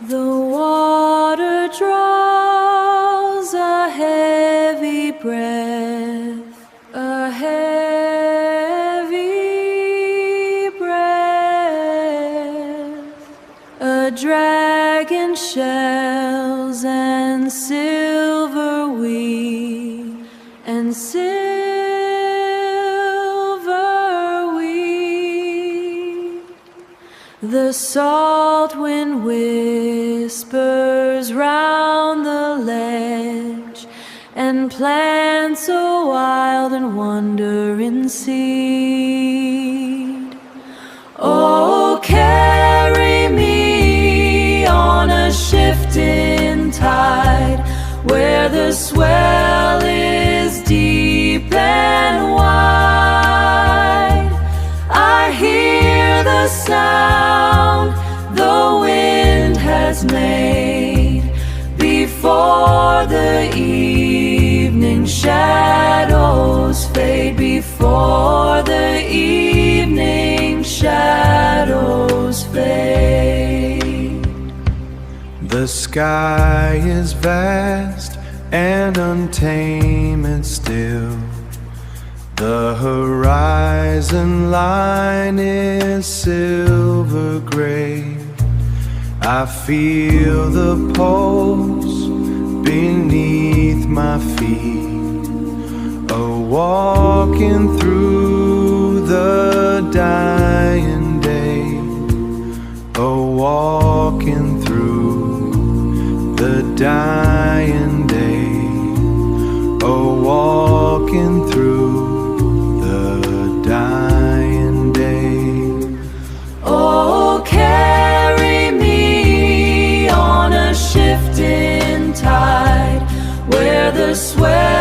The water draws a heavy breath, a heavy breath. A dragon shells and silver weed and the salt wind whispers round the ledge, and plants a wild and wandering seed. Oh, carry me on a shifting tide, where the swell is deep and wide. I hear the sound the wind has made before the evening shadows fade, before the evening shadows fade. The sky is vast and untamed still. The horizon line is silver gray. I feel the pulse beneath my feet, walking through the dying day, walking through the dying day, walking through dying day. Oh, carry me on a shifting tide, where the swell